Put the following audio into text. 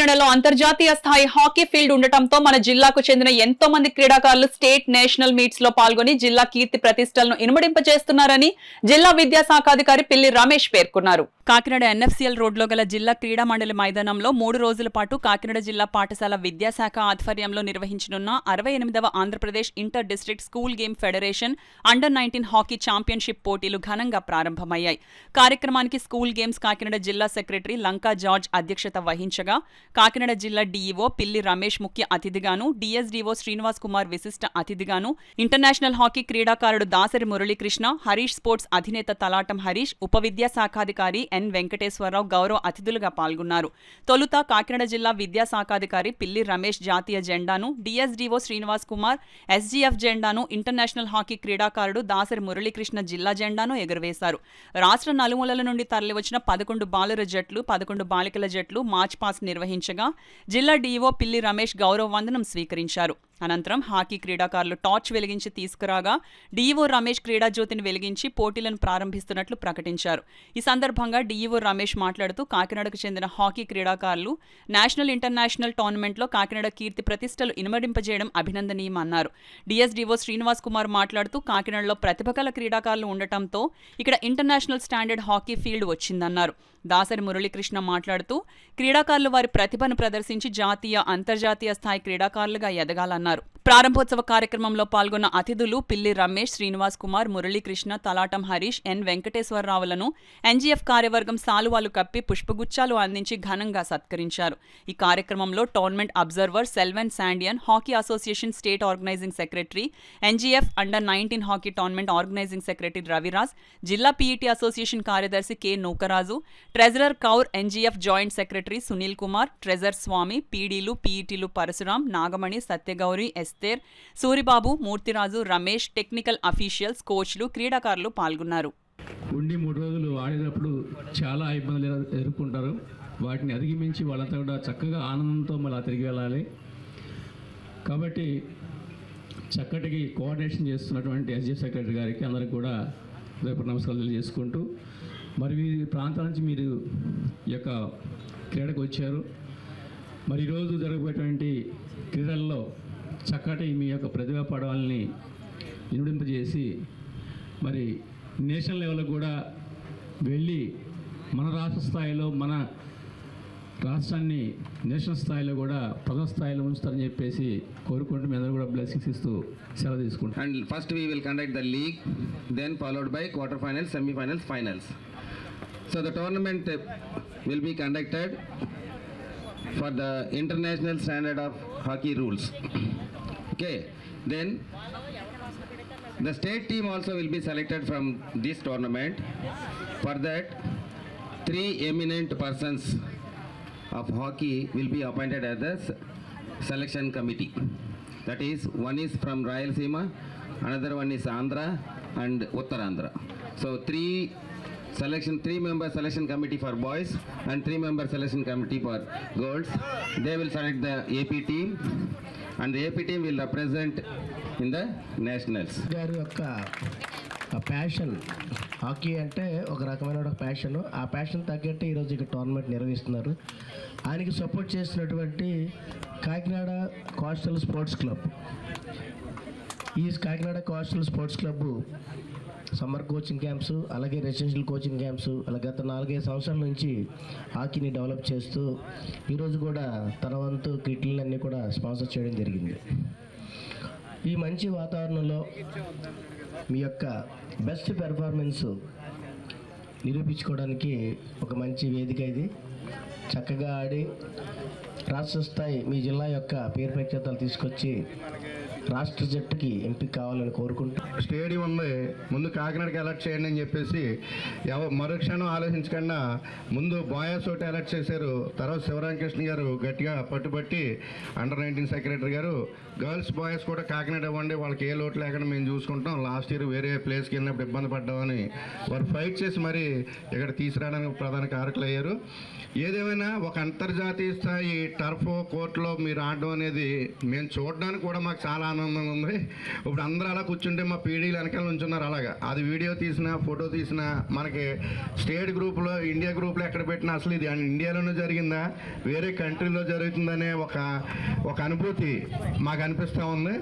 కాకినాడలో అంతర్జాతీయ స్థాయి హాకీ ఫీల్డ్ ఉండటంతో మన జిల్లాకు చెందిన ఎంతో మంది క్రీడాకారులు స్టేట్ నేషనల్ మీట్స్ లో పాల్గొని జిల్లా కీర్తి ప్రతిష్టలను ఇనుమడింపజేస్తున్నారని జిల్లా విద్యాశాఖాధికారి పిల్లి రమేష్ పేర్కొన్నారు. కాకినాడ ఎన్ఎఫ్సిఎల్ రోడ్లో గల జిల్లా క్రీడా మండలి మైదానంలో 3 రోజుల పాటు కాకినాడ జిల్లా పాఠశాల విద్యాశాఖ ఆధ్వర్యంలో నిర్వహించనున్న 68వ Andhra Pradesh inter district school game federation under nineteen hockey championship పోటీలు ఘనంగా ప్రారంభమయ్యాయి. కార్యక్రమానికి స్కూల్ గేమ్స్ కాకినాడ జిల్లా సెక్రటరీ లంకా జార్జ్ అధ్యక్షత వహించగా కాకినాడ జిల్లా డీఈఓ పిల్లి రమేష్ ముఖ్య అతిథిగాను, డిఎస్డీఓ శ్రీనివాస్ కుమార్ విశిష్ట అతిథిగాను, ఇంటర్నేషనల్ హాకీ క్రీడాకారుడు దాసరి మురళీకృష్ణ, హరీష్ స్పోర్ట్స్ అధినేత తలాటం హరీష్, ఉప విద్యాశాఖాధికారి ఎన్ వెంకటేశ్వరరావు గౌరవ అతిథులుగా పాల్గొన్నారు. తొలుత కాకినాడ జిల్లా విద్యాశాఖాధికారి పిల్లి రమేష్ జాతీయ జెండాను, డిఎస్డీఓ శ్రీనివాస్ కుమార్ ఎస్జీఎఫ్ జెండాను, ఇంటర్నేషనల్ హాకీ క్రీడాకారుడు దాసరి మురళీకృష్ణ జిల్లా జెండాను ఎగురవేశారు. రాష్ట్ర నలుమూలల నుండి తరలివచ్చిన 11 బాలుర జట్లు, 11 బాలికల జట్లు మార్చ్ పాస్ నిర్వహించగా జిల్లా డీఈఓ పిల్లి రమేష్ గౌరవ వందనం స్వీకరించారు. అనంతరం హాకీ క్రీడాకారులు టార్చ్ వెలిగించి తీసుకురాగా డీఈఓ రమేష్ క్రీడాజ్యోతిని వెలిగించి పోటీలను ప్రారంభిస్తున్నట్లు ప్రకటించారు. ఈ సందర్భంగా డీఈఓ రమేష్ మాట్లాడుతూ కాకినాడకు చెందిన హాకీ క్రీడాకారులు నేషనల్ ఇంటర్నేషనల్ టోర్నమెంట్లో కాకినాడ కీర్తి ప్రతిష్టలు ఇనుమడింపజేయడం అభినందనీయమన్నారు. డిఎస్డీఓ శ్రీనివాస్ కుమార్ మాట్లాడుతూ కాకినాడలో ప్రతిభ గల క్రీడాకారులు ఉండటంతో ఇక్కడ ఇంటర్నేషనల్ స్టాండర్డ్ హాకీ ఫీల్డ్ వచ్చిందన్నారు. దాసరి మురళీకృష్ణ మాట్లాడుతూ క్రీడాకారులు వారి ప్రతిభను ప్రదర్శించి జాతీయ, అంతర్జాతీయ స్థాయి క్రీడాకారులుగా ఎదగాలన్నారు. ప్రారంభోత్సవ కార్యక్రమంలో పాల్గొన్న అతిథులు పిల్లి రమేష్, శ్రీనివాస్ కుమార్, మురళీకృష్ణ, తలాటం హరీష్, ఎన్ వెంకటేశ్వరరావులను ఎన్జీఎఫ్ కార్యవర్గం సాలువాలు కప్పి పుష్పగుచ్చాలు అందించి ఘనంగా సత్కరించారు. ఈ కార్యక్రమంలో tournament observer Selvan Sandian, hockey association state organizing secretary, NGF under nineteen hockey tournament organizing secretary Raviraj, జిల్లా పీఈటీ అసోసియేషన్ కార్యదర్శి K Nookaraju, treasurer Kaur, NGF joint secretary Sunil Kumar, treasurer Swamy, పీడీలు, పీఈటీలు Parasuram, Nagamani, Satyagowri, Esther, Suribabu, Murthyraju, Ramesh, technical officials, కోచ్లు, క్రీడాకారులు పాల్గొన్నారు. ఉండి 3 రోజులు ఆడినప్పుడు చాలా ఇబ్బందులు ఎదుర్కొంటారు. వాటిని అధిగమించి వాళ్ళంతా కూడా చక్కగా ఆనందంతో మళ్ళీ తిరిగి వెళ్ళాలి. కాబట్టి చక్కటికి కోఆర్డినేషన్ చేస్తున్నటువంటి ఎస్జీఎఫ్ సెక్రటరీ గారికి అందరికీ కూడా రేపు నమస్కారాలు తెలియజేసుకుంటూ, మరి ఈ ప్రాంతాల నుంచి మీరు ఈ యొక్క క్రీడకు వచ్చారు. మరి ఈరోజు జరగబోయేటువంటి క్రీడల్లో చక్కటి మీ యొక్క ప్రతిభా పడవల్ని ఇనుడింపజేసి మరి నేషనల్ లెవెల్లో కూడా వెళ్ళి మన రాష్ట్ర స్థాయిలో మన రాష్ట్రాన్ని నేషనల్ స్థాయిలో కూడా ప్రథమ స్థాయిలో ఉంచుతారని చెప్పేసి కోరుకుంటూ మీ అందరూ కూడా బ్లెస్సింగ్స్ ఇస్తూ సెలవు తీసుకుంటాం. And first we will conduct the league, then followed by quarter finals, semifinals, finals. So the tournament will be conducted for the international standard of hockey rules. Okay, then the state team also will be selected from this tournament. For that, 3 eminent persons of hockey will be appointed as the selection committee. That is, one is from Rayalaseema, another one is Andhra and Uttarandhra. So 3-member selection committee for boys and 3-member selection committee for girls. They will select the AP team and the AP team will represent in the nationals. గారి యొక్క passion, hockey అంటే ఒక రకమైన ఒక passion. ఆ passion తగ్గట్టు ఈరోజు ఇక్కడ టోర్నమెంట్ నిర్వహిస్తున్నారు. ఆయనకి సపోర్ట్ చేసినటువంటి కాకినాడ కోస్టల్ స్పోర్ట్స్ క్లబ్, ఈ Kakinada coastal sports club summer coaching camps, అలాగే రెసిడెన్షియల్ కోచింగ్ క్యాంప్స్ అలా గత 4-5 సంవత్సరాల నుంచి హాకీని డెవలప్ చేస్తూ ఈరోజు కూడా తన వంతు కిట్లన్నీ కూడా స్పాన్సర్ చేయడం జరిగింది. ఈ మంచి వాతావరణంలో మీ యొక్క బెస్ట్ పెర్ఫార్మెన్స్ నిరూపించుకోవడానికి ఒక మంచి వేదిక ఇది. చక్కగా ఆడి రాష్ట్ర స్థాయి మీ జిల్లా యొక్క పేరు ప్రఖ్యాతలు తీసుకొచ్చి రాష్ట్ర జట్టుకి ఎంపిక కావాలని కోరుకుంటూ, స్టేడియం ఉంది, ముందు కాకినాడకి అలర్ట్ చేయండి అని చెప్పేసి మరుక్షణం ఆలోచించకుండా ముందు బాయస్ ఒకటి అలర్ట్ చేశారు. తర్వాత శివరామకృష్ణ గారు గట్టిగా పట్టుబట్టి అండర్-19 సెక్రటరీ గారు గర్ల్స్ బాయ్స్ కూడా కాకినాడ ఇవ్వండి, వాళ్ళకి ఏ లోటు లేకుండా మేము చూసుకుంటాం, లాస్ట్ ఇయర్ వేరే ప్లేస్కి వెళ్ళినప్పుడు ఇబ్బంది పడ్డామని వారు ఫైట్ చేసి మరి ఇక్కడ తీసుకురావడానికి ప్రధాన కారకులు అయ్యారు. ఏదేమైనా ఒక అంతర్జాతీయ స్థాయి టర్ఫ్ కోర్టులో మీరు ఆడడం అనేది మేము చూడడానికి కూడా మాకు చాలా ఆనందంగా ఉంది. ఇప్పుడు అందరూ అలా కూర్చుంటే మా పీడీలు వెనకాల ఉంచున్నారు. అలాగా అది వీడియో తీసినా ఫోటో తీసినా మనకి స్టేట్ గ్రూప్లో ఇండియా గ్రూప్లో ఎక్కడ పెట్టినా అసలు ఇది ఇండియాలోనే జరిగిందా వేరే కంట్రీలో జరుగుతుందనే ఒక అనుభూతి మాకు అనిపిస్తూ ఉంది.